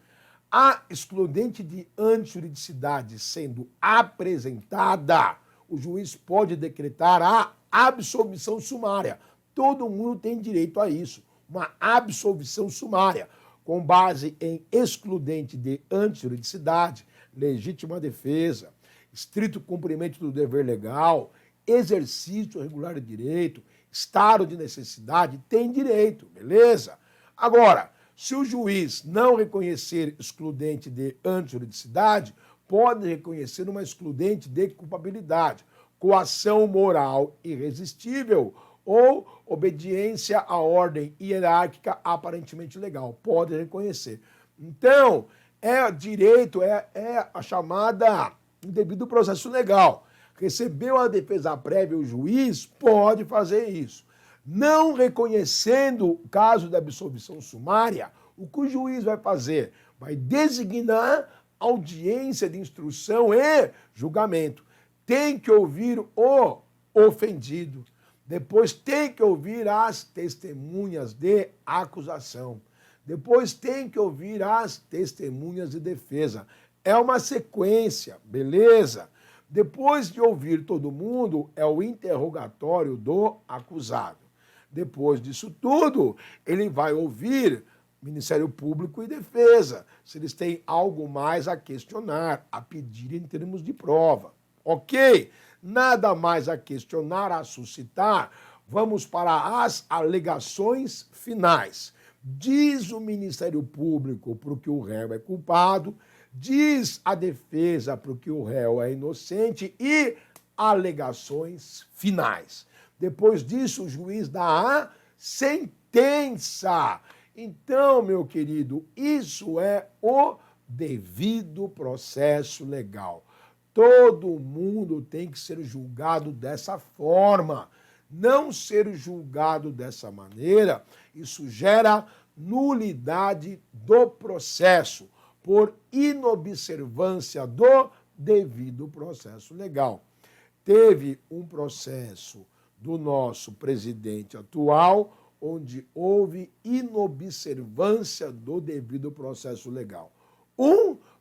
A excludente de antijuridicidade sendo apresentada, o juiz pode decretar a absolvição sumária. Todo mundo tem direito a isso, uma absolvição sumária, com base em excludente de antijuridicidade, legítima defesa, estrito cumprimento do dever legal, exercício regular de direito, estado de necessidade, tem direito, beleza? Agora, se o juiz não reconhecer excludente de antijuridicidade, pode reconhecer uma excludente de culpabilidade, coação moral irresistível ou obediência à ordem hierárquica aparentemente legal. Pode reconhecer. Então, direito é a chamada devido processo legal. Recebeu a defesa prévia, o juiz pode fazer isso. Não reconhecendo o caso da absolvição sumária, o que o juiz vai fazer? Vai designar audiência de instrução e julgamento. Tem que ouvir o ofendido. Depois tem que ouvir as testemunhas de acusação. Depois tem que ouvir as testemunhas de defesa. É uma sequência, beleza? Depois de ouvir todo mundo, é o interrogatório do acusado. Depois disso tudo, ele vai ouvir Ministério Público e Defesa, se eles têm algo mais a questionar, a pedir em termos de prova. Ok? Nada mais a questionar, a suscitar. Vamos para as alegações finais. Diz o Ministério Público para o que o réu é culpado, diz a defesa para o que o réu é inocente e alegações finais. Depois disso, o juiz dá a sentença. Então, meu querido, isso é o devido processo legal. Todo mundo tem que ser julgado dessa forma. Não ser julgado dessa maneira, isso gera nulidade do processo, por inobservância do devido processo legal. Teve um processo do nosso presidente atual, onde houve inobservância do devido processo legal.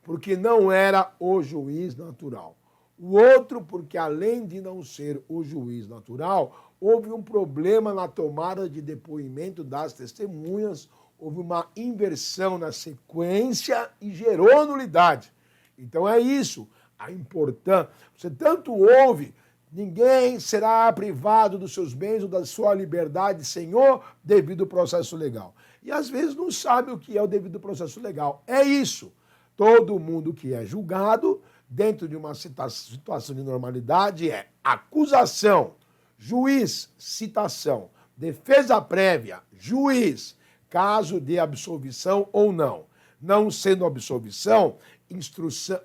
Porque não era o juiz natural. O outro, porque além de não ser o juiz natural, houve um problema na tomada de depoimento das testemunhas, houve uma inversão na sequência e gerou nulidade. Então é isso, a importância. Você tanto ouve, ninguém será privado dos seus bens ou da sua liberdade sem o devido processo legal. E às vezes não sabe o que é o devido processo legal. É isso. Todo mundo que é julgado, dentro de uma situação de normalidade, é acusação, juiz, citação, defesa prévia, juiz, caso de absolvição ou não. Não sendo absolvição,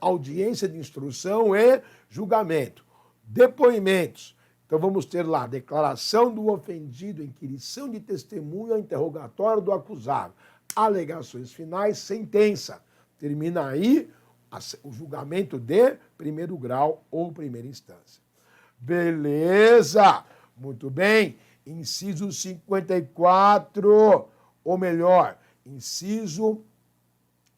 audiência de instrução e julgamento. Depoimentos. Então vamos ter lá declaração do ofendido, inquirição de testemunha, interrogatório do acusado, alegações finais, sentença. Termina aí o julgamento de primeiro grau ou primeira instância. Beleza! Muito bem. Inciso 54, ou melhor, inciso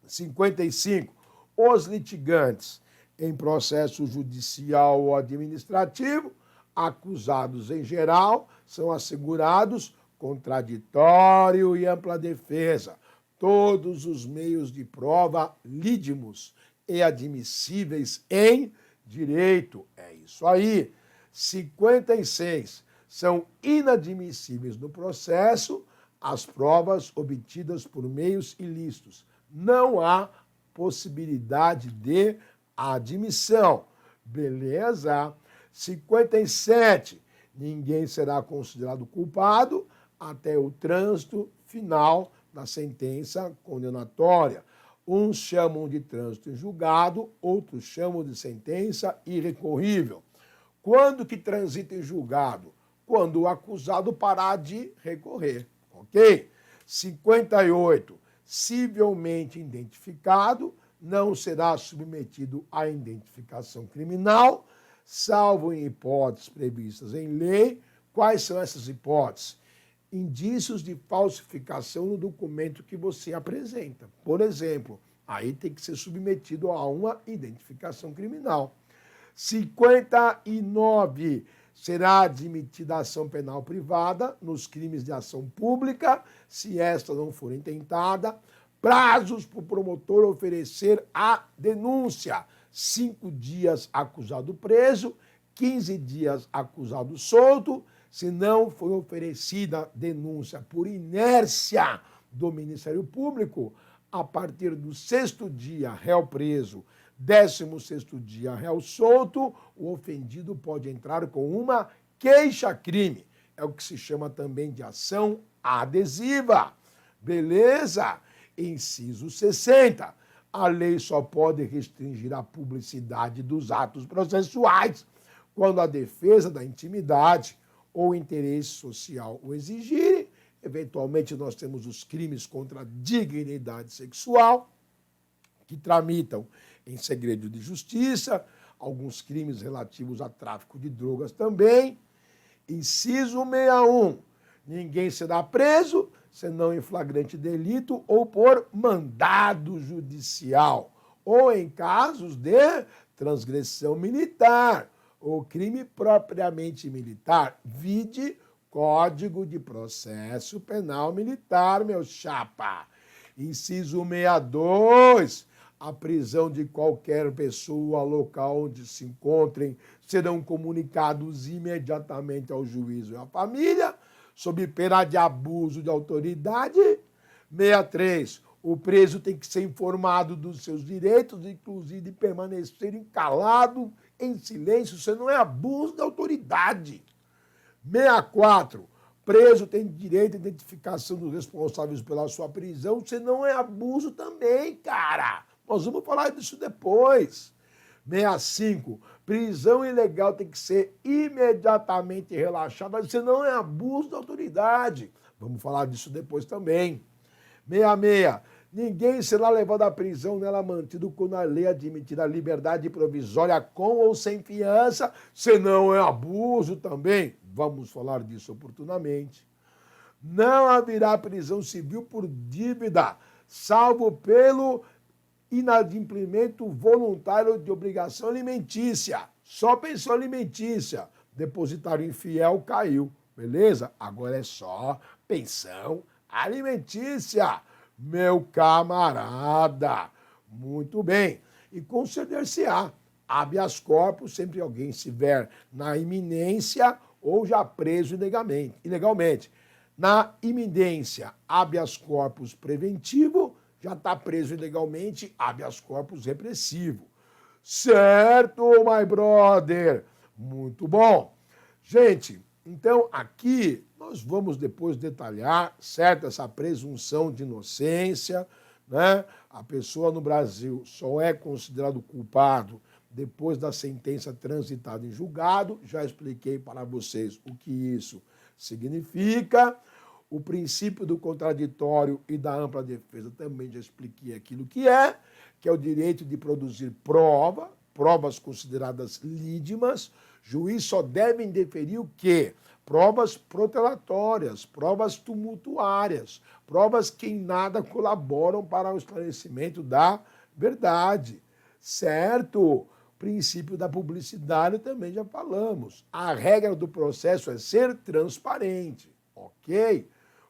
55. Os litigantes em processo judicial ou administrativo, acusados em geral, são assegurados contraditório e ampla defesa, todos os meios de prova lídimos e admissíveis em direito. É isso aí. 56. São inadmissíveis no processo as provas obtidas por meios ilícitos. Não há possibilidade de admissão. Beleza? 57. Ninguém será considerado culpado até o trânsito final da sentença condenatória. Uns chamam de trânsito em julgado, outros chamam de sentença irrecorrível. Quando que transita em julgado? Quando o acusado parar de recorrer, ok? 58. Civilmente identificado, não será submetido à identificação criminal, salvo em hipóteses previstas em lei. Quais são essas hipóteses? Indícios de falsificação no documento que você apresenta. Por exemplo, aí tem que ser submetido a uma identificação criminal. 59. Será admitida a ação penal privada nos crimes de ação pública, se esta não for intentada. Prazos para o promotor oferecer a denúncia. 5 dias acusado preso, 15 dias acusado solto. Se não foi oferecida denúncia por inércia do Ministério Público, a partir do 6º dia, réu preso, 16º dia, réu solto, o ofendido pode entrar com uma queixa-crime. É o que se chama também de ação adesiva. Beleza? Inciso 60. A lei só pode restringir a publicidade dos atos processuais quando a defesa da intimidade ou interesse social o exigirem. Eventualmente, nós temos os crimes contra a dignidade sexual, que tramitam em segredo de justiça, alguns crimes relativos a tráfico de drogas também. Inciso 61. Ninguém será preso, senão em flagrante delito ou por mandado judicial, ou em casos de transgressão militar, ou crime propriamente militar, vide Código de Processo Penal Militar, meu chapa. Inciso 62. A prisão de qualquer pessoa ao local onde se encontrem serão comunicados imediatamente ao juízo e à família, sob pena de abuso de autoridade. 63. O preso tem que ser informado dos seus direitos, inclusive permanecer calado, em silêncio. Isso não é abuso de autoridade. 64. Preso tem direito à identificação dos responsáveis pela sua prisão. Isso não é abuso também, cara. Nós vamos falar disso depois. 65. Prisão ilegal tem que ser imediatamente relaxada. Isso não é abuso da autoridade. Vamos falar disso depois também. 66. Ninguém será levado à prisão nela mantido quando a lei admitir a liberdade provisória com ou sem fiança, senão é abuso também. Vamos falar disso oportunamente. Não haverá prisão civil por dívida, salvo pelo inadimplemento voluntário de obrigação alimentícia. Só pensão alimentícia. Depositário infiel caiu, beleza? Agora é só pensão alimentícia, meu camarada. Muito bem. E conceder-se-á habeas corpus sempre alguém estiver na iminência ou já preso ilegalmente. Na iminência, habeas corpus preventivo, já está preso ilegalmente, habeas corpus repressivo. Certo, my brother? Muito bom. Gente, então aqui nós vamos depois detalhar, certo, essa presunção de inocência, né? A pessoa no Brasil só é considerado culpado depois da sentença transitada em julgado. Já expliquei para vocês o que isso significa. O princípio do contraditório e da ampla defesa também já expliquei aquilo que é o direito de produzir provas consideradas lídimas. Juiz só devem deferir o quê? Provas protelatórias, provas tumultuárias, provas que em nada colaboram para o esclarecimento da verdade. Certo? Princípio da publicidade também já falamos. A regra do processo é ser transparente, ok?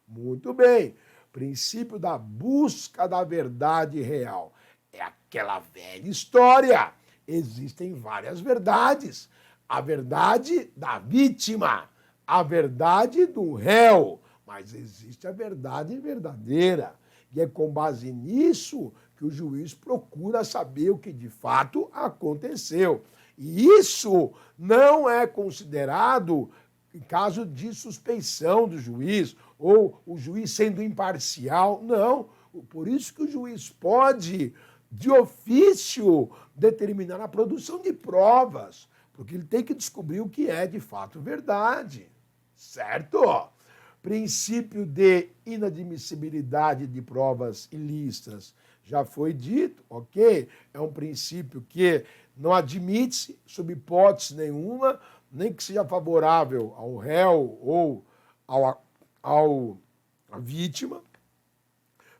Muito bem. Princípio da busca da verdade real. É aquela velha história. Existem várias verdades. A verdade da vítima, a verdade do réu, mas existe a verdade verdadeira. E é com base nisso que o juiz procura saber o que de fato aconteceu. E isso não é considerado em caso de suspeição do juiz, ou o juiz sendo imparcial. Não. Por isso que o juiz pode, de ofício, determinar a produção de provas, porque ele tem que descobrir o que é de fato verdade. Certo? Princípio de inadmissibilidade de provas ilícitas. Já foi dito, ok? É um princípio que não admite, sob hipótese nenhuma, nem que seja favorável ao réu ou à vítima.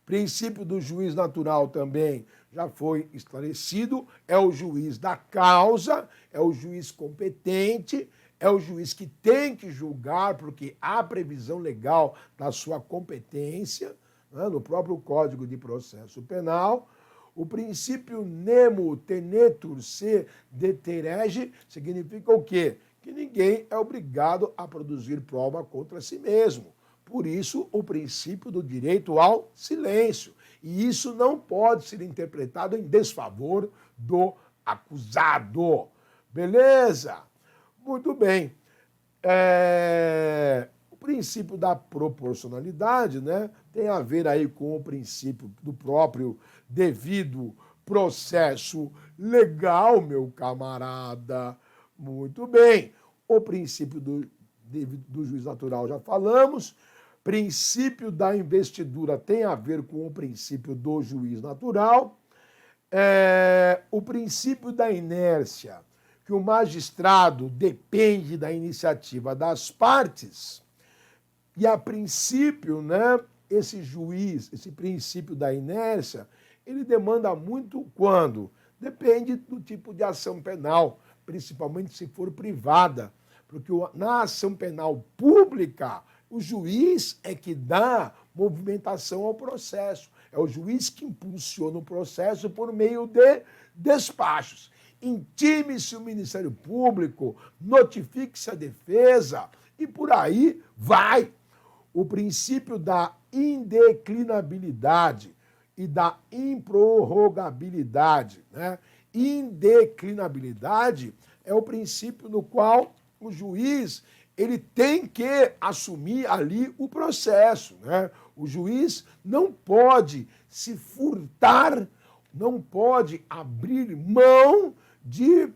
Princípio do juiz natural também já foi esclarecido, é o juiz da causa, é o juiz competente, é o juiz que tem que julgar, porque há previsão legal da sua competência, né, no próprio Código de Processo Penal. O princípio nemo tenetur se deterege significa o quê? Que ninguém é obrigado a produzir prova contra si mesmo. Por isso, o princípio do direito ao silêncio. E isso não pode ser interpretado em desfavor do acusado. Beleza? Muito bem. O princípio da proporcionalidade, né, tem a ver aí com o princípio do próprio devido processo legal, meu camarada. Muito bem. O princípio do juiz natural já falamos. Princípio da investidura tem a ver com o princípio do juiz natural. O princípio da inércia, que o magistrado depende da iniciativa das partes, e a princípio, né, esse juiz, esse princípio da inércia, ele demanda muito quando? Depende do tipo de ação penal, principalmente se for privada, porque na ação penal pública, o juiz é que dá movimentação ao processo, é o juiz que impulsiona o processo por meio de despachos. Intime-se o Ministério Público, notifique-se a defesa e por aí vai. O princípio da indeclinabilidade e da improrrogabilidade, né? Indeclinabilidade é o princípio no qual o juiz ele tem que assumir ali o processo, né? O juiz não pode se furtar, não pode abrir mão de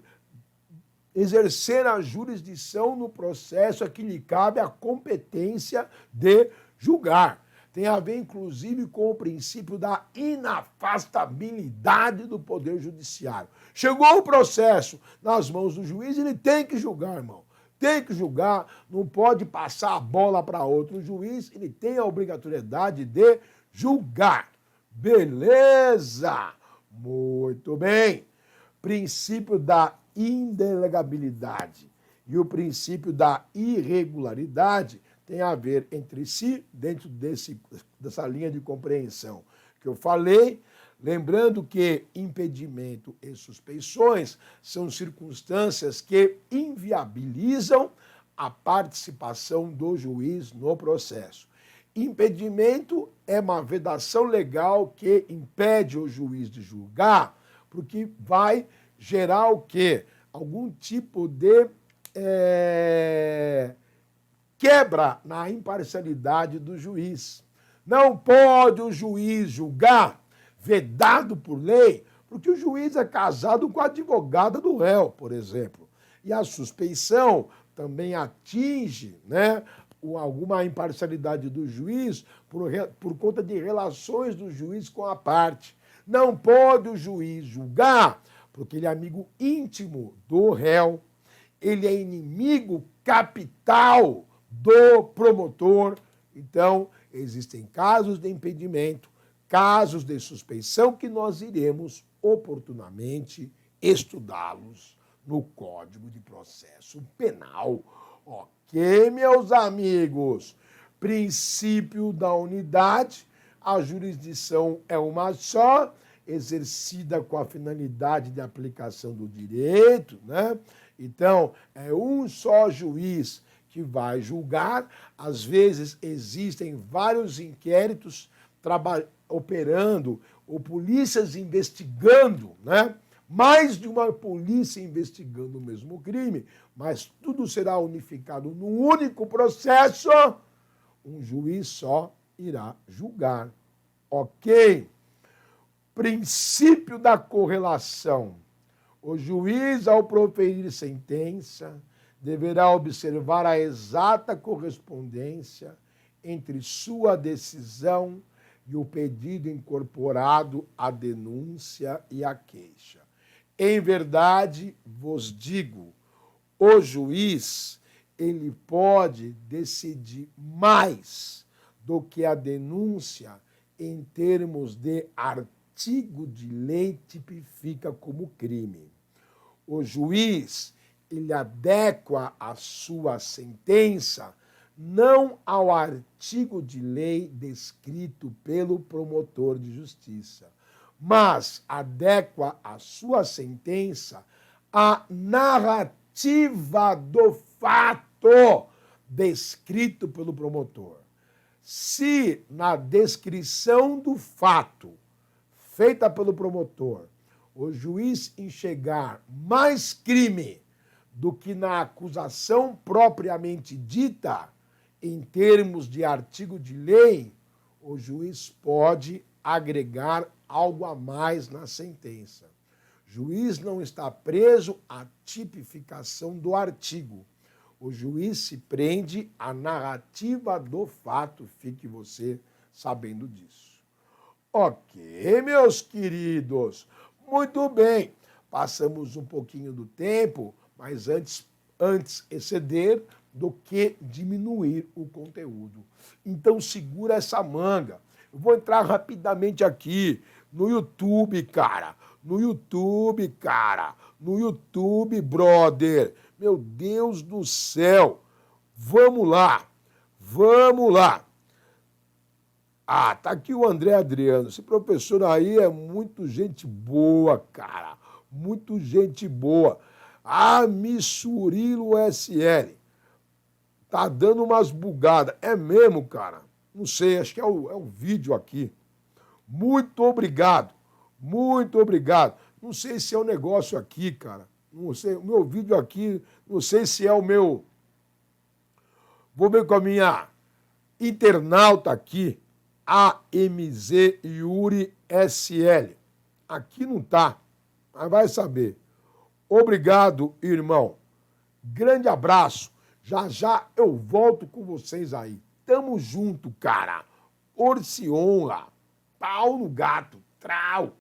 exercer a jurisdição no processo a que lhe cabe a competência de julgar. Tem a ver, inclusive, com o princípio da inafastabilidade do Poder Judiciário. Chegou o processo nas mãos do juiz, ele tem que julgar, irmão. Tem que julgar, não pode passar a bola para outro juiz, ele tem a obrigatoriedade de julgar. Beleza? Muito bem. Princípio da indelegabilidade e o princípio da irregularidade têm a ver entre si dentro dessa linha de compreensão que eu falei, lembrando que impedimento e suspeições são circunstâncias que inviabilizam a participação do juiz no processo. Impedimento é uma vedação legal que impede o juiz de julgar, porque vai gerar o quê? Algum tipo de quebra na imparcialidade do juiz. Não pode o juiz julgar, vedado por lei, porque o juiz é casado com a advogada do réu, por exemplo. E a suspeição também atinge, né, alguma imparcialidade do juiz por conta de relações do juiz com a parte. Não pode o juiz julgar, porque ele é amigo íntimo do réu, ele é inimigo capital do promotor. Então, existem casos de impedimento, casos de suspeição que nós iremos oportunamente estudá-los no Código de Processo Penal. Ok, meus amigos? Princípio da unidade, a jurisdição é uma só, exercida com a finalidade de aplicação do direito, né? Então, é um só juiz que vai julgar. Às vezes existem vários inquéritos operando, ou polícias investigando, né? Mais de uma polícia investigando o mesmo crime, mas tudo será unificado num único processo, um juiz só irá julgar. Ok? Princípio da correlação. O juiz, ao proferir sentença, deverá observar a exata correspondência entre sua decisão e o pedido incorporado à denúncia e à queixa. Em verdade, vos digo, o juiz, ele pode decidir mais do que a denúncia em termos de artigo de lei tipifica como crime. O juiz, ele adequa a sua sentença não ao artigo de lei descrito pelo promotor de justiça, mas adequa a sua sentença à narrativa do fato descrito pelo promotor. Se na descrição do fato feita pelo promotor o juiz enxergar mais crime do que na acusação propriamente dita, em termos de artigo de lei, o juiz pode agregar algo a mais na sentença. O juiz não está preso à tipificação do artigo. O juiz se prende à narrativa do fato, fique você sabendo disso. Ok, meus queridos, muito bem, passamos um pouquinho do tempo, mas antes exceder do que diminuir o conteúdo. Então segura essa manga. Eu vou entrar rapidamente aqui no YouTube, cara. No YouTube, brother. Meu Deus do céu. Vamos lá. Ah, tá aqui o André Adriano. Esse professor aí é muito gente boa, cara. Muito gente boa. Ah, Missurilo SL. Tá dando umas bugadas. É mesmo, cara? Não sei, acho que é o vídeo aqui. Muito obrigado. Não sei se é o negócio aqui, cara. Não sei, o meu vídeo aqui, não sei se é o meu... Vou ver com a minha internauta aqui, AMZ Yuri SL. Aqui não tá, mas vai saber. Obrigado, irmão. Grande abraço. Já eu volto com vocês aí. Tamo junto, cara. Orse honra. Pau no gato. Trau.